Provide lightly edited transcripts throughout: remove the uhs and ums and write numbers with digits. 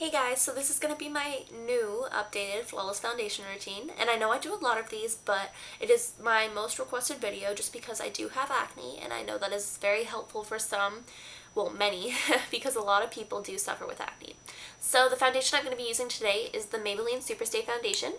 Hey guys, so this is going to be my new updated flawless foundation routine, and I know I do a lot of these, but it is my most requested video just because I do have acne, and I know that is very helpful for some, well many, because a lot of people do suffer with acne. So the foundation I'm going to be using today is the Maybelline SuperStay foundation.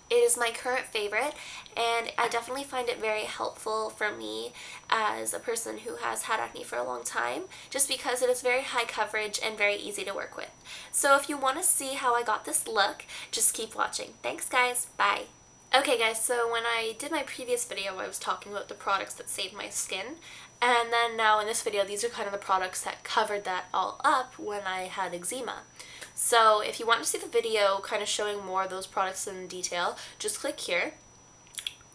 It is my current favorite, and I definitely find it very helpful for me as a person who has had acne for a long time, just because it is very high coverage and very easy to work with. So if you want to see how I got this look, just keep watching. Thanks guys, bye! Okay guys, so when I did my previous video I was talking about the products that saved my skin, and then now in this video these are kind of the products that covered that all up when I had eczema. So if you want to see the video kind of showing more of those products in detail, just click here.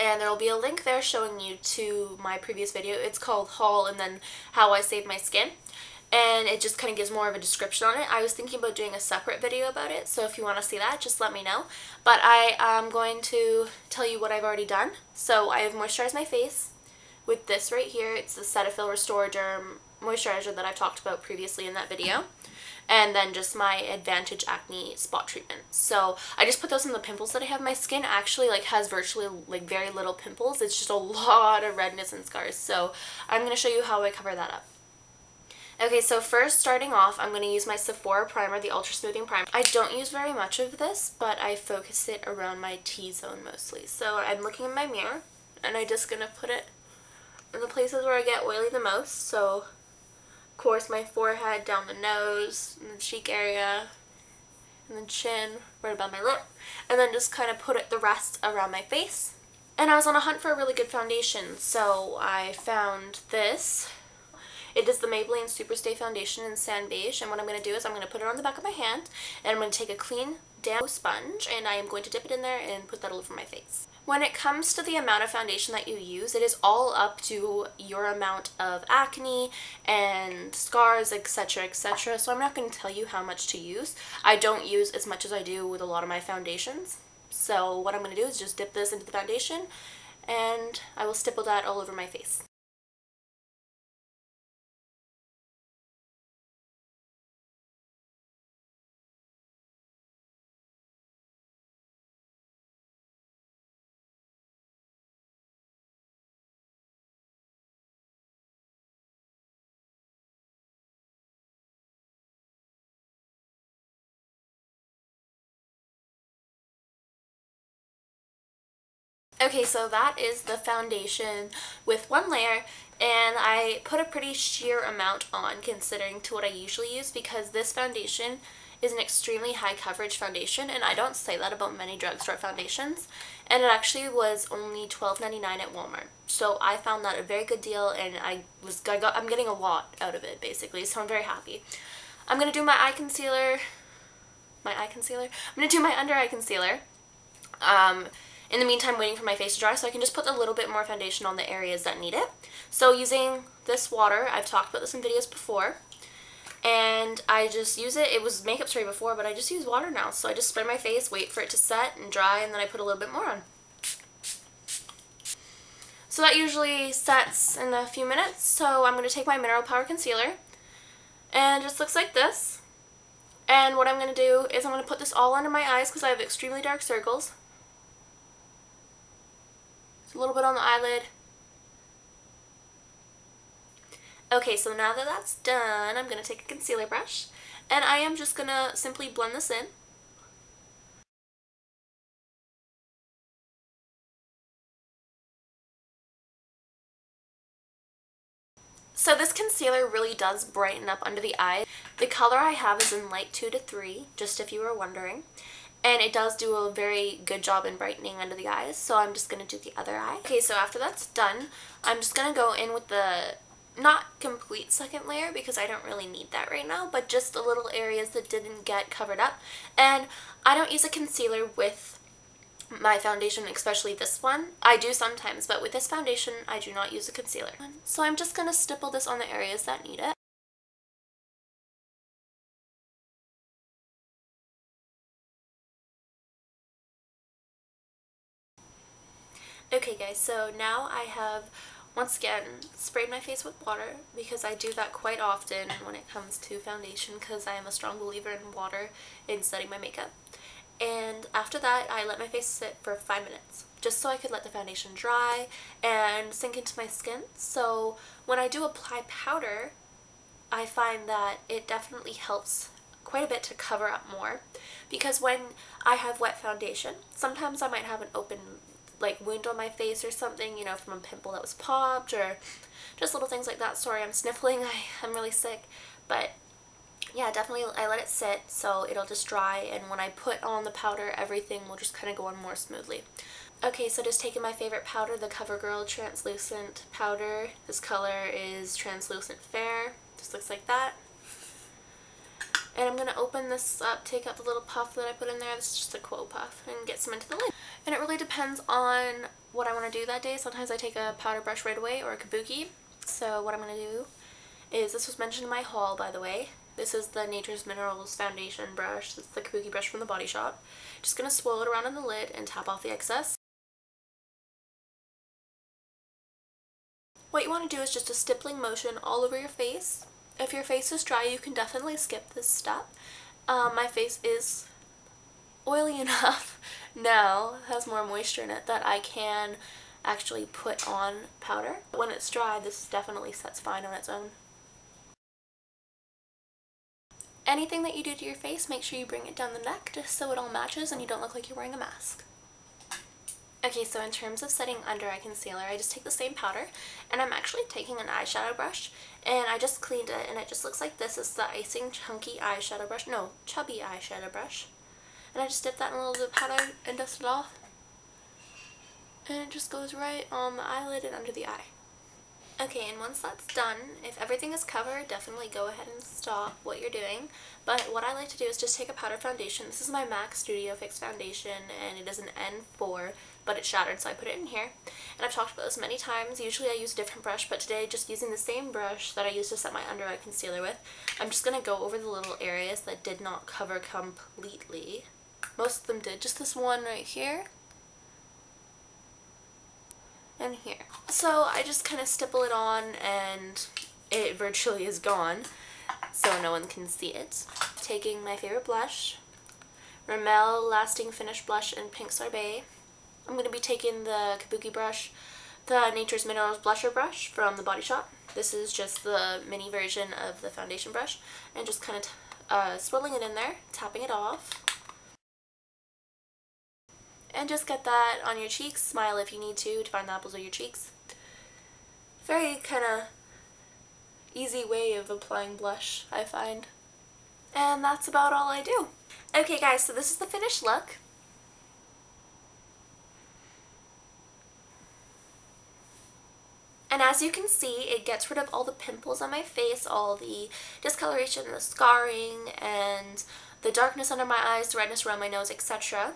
And there will be a link there showing you to my previous video. It's called Haul and then How I Saved My Skin. And it just kind of gives more of a description on it. I was thinking about doing a separate video about it, so if you want to see that, just let me know. But I am going to tell you what I've already done. So I have moisturized my face with this right here. It's the Cetaphil Restore Derm moisturizer that I've talked about previously in that video. And then just my Advantage Acne Spot Treatment. So I just put those on the pimples that I have. My skin actually has virtually very little pimples. It's just a lot of redness and scars. So I'm going to show you how I cover that up. Okay, so first starting off, I'm going to use my Sephora primer, the Ultra Smoothing Primer. I don't use very much of this, but I focus it around my T-zone mostly. So I'm looking in my mirror, and I'm just going to put it in the places where I get oily the most. So of course my forehead, down the nose, and the cheek area, and the chin, right above my lip, and then just kind of put it the rest around my face. And I was on a hunt for a really good foundation, so I found this. It is the Maybelline SuperStay foundation in Sand Beige, and what I'm going to do is I'm going to put it on the back of my hand, and I'm going to take a clean, damp sponge, and I am going to dip it in there and put that all over my face. When it comes to the amount of foundation that you use, it is all up to your amount of acne and scars, etc, etc. So I'm not going to tell you how much to use. I don't use as much as I do with a lot of my foundations. So what I'm going to do is just dip this into the foundation, and I will stipple that all over my face. Okay, so that is the foundation with one layer, and I put a pretty sheer amount on considering to what I usually use, because this foundation is an extremely high coverage foundation, and I don't say that about many drugstore foundations, and it actually was only $12.99 at Walmart. So I found that a very good deal, and I'm getting a lot out of it basically, so I'm very happy. I'm going to do my eye concealer. I'm going to do my under eye concealer. In the meantime, waiting for my face to dry, so I can just put a little bit more foundation on the areas that need it. So using this water, I've talked about this in videos before, and I just use it. It was makeup spray before, but I just use water now. So I just spray my face, wait for it to set and dry, and then I put a little bit more on. So that usually sets in a few minutes. So I'm going to take my Mineral Power Concealer, and it just looks like this. And what I'm going to do is I'm going to put this all under my eyes because I have extremely dark circles. A little bit on the eyelid. Okay, so now that that's done, I'm going to take a concealer brush, and I am just going to simply blend this in. So this concealer really does brighten up under the eye. The color I have is in light 2 to 3, just if you were wondering. And it does do a very good job in brightening under the eyes, so I'm just going to do the other eye. Okay, so after that's done, I'm just going to go in with the, not complete second layer because I don't really need that right now, but just the little areas that didn't get covered up. And I don't use a concealer with my foundation, especially this one. I do sometimes, but with this foundation, I do not use a concealer. So I'm just going to stipple this on the areas that need it. Okay guys, so now I have once again, sprayed my face with water because I do that quite often when it comes to foundation because I am a strong believer in water in setting my makeup. And after that, I let my face sit for 5 minutes just so I could let the foundation dry and sink into my skin. So when I do apply powder, I find that it definitely helps quite a bit to cover up more, because when I have wet foundation, sometimes I might have an open wound on my face or something, you know, from a pimple that was popped or just little things like that. Sorry, I'm sniffling. I'm really sick. But yeah, definitely I let it sit so it'll just dry, and when I put on the powder, everything will just kind of go on more smoothly. Okay, so just taking my favorite powder, the Covergirl translucent powder. This color is translucent fair. Just looks like that. And I'm going to open this up, take out the little puff that I put in there. This is just a quote puff, and get some into the lid. And it really depends on what I want to do that day. Sometimes I take a powder brush right away or a kabuki. So what I'm going to do is, this was mentioned in my haul, by the way. This is the Nature's Minerals foundation brush. This is the kabuki brush from the Body Shop. Just going to swirl it around in the lid and tap off the excess. What you want to do is just a stippling motion all over your face. If your face is dry, you can definitely skip this step. My face is oily enough now, has more moisture in it, that I can actually put on powder. When it's dry, this definitely sets fine on its own. Anything that you do to your face, make sure you bring it down the neck just so it all matches and you don't look like you're wearing a mask. Okay, so in terms of setting under eye concealer, I just take the same powder, and I'm actually taking an eyeshadow brush, and I just cleaned it, and it just looks like this. Is the Icing Chunky eyeshadow brush. No, Chubby eyeshadow brush. And I just dip that in a little bit of powder and dust it off. And it just goes right on the eyelid and under the eye. Okay, and once that's done, if everything is covered, definitely go ahead and stop what you're doing. But what I like to do is just take a powder foundation. This is my MAC Studio Fix foundation, and it is an N4, but it's shattered, so I put it in here. And I've talked about this many times. Usually I use a different brush, but today, just using the same brush that I used to set my under eye concealer with, I'm just going to go over the little areas that did not cover completely. Most of them did. Just this one right here. And here. So I just kind of stipple it on, and it virtually is gone, so no one can see it. Taking my favorite blush, Rimmel Lasting Finish Blush in Pink Sorbet. I'm going to be taking the kabuki brush, the Nature's Minerals blusher brush from the Body Shop. This is just the mini version of the foundation brush, and just kind of swirling it in there, tapping it off. And just get that on your cheeks. Smile if you need to find the apples of your cheeks. Very kind of easy way of applying blush, I find. And that's about all I do. Okay guys, so this is the finished look. And as you can see, it gets rid of all the pimples on my face, all the discoloration, the scarring, and the darkness under my eyes, the redness around my nose, etc.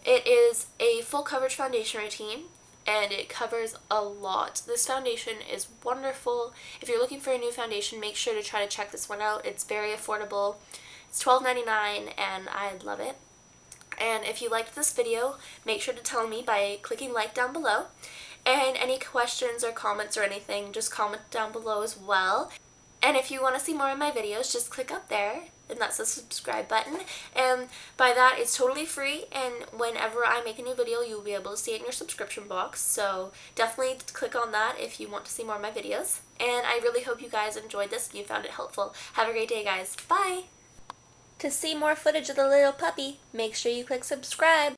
It is a full coverage foundation routine, and it covers a lot. This foundation is wonderful. If you're looking for a new foundation, make sure to try to check this one out. It's very affordable. It's $12.99, and I love it. And if you liked this video, make sure to tell me by clicking like down below. And any questions or comments or anything, just comment down below as well. And if you want to see more of my videos, just click up there, and that's the subscribe button. And by that, it's totally free, and whenever I make a new video, you'll be able to see it in your subscription box. So definitely click on that if you want to see more of my videos. And I really hope you guys enjoyed this and you found it helpful. Have a great day, guys. Bye! To see more footage of the little puppy, make sure you click subscribe.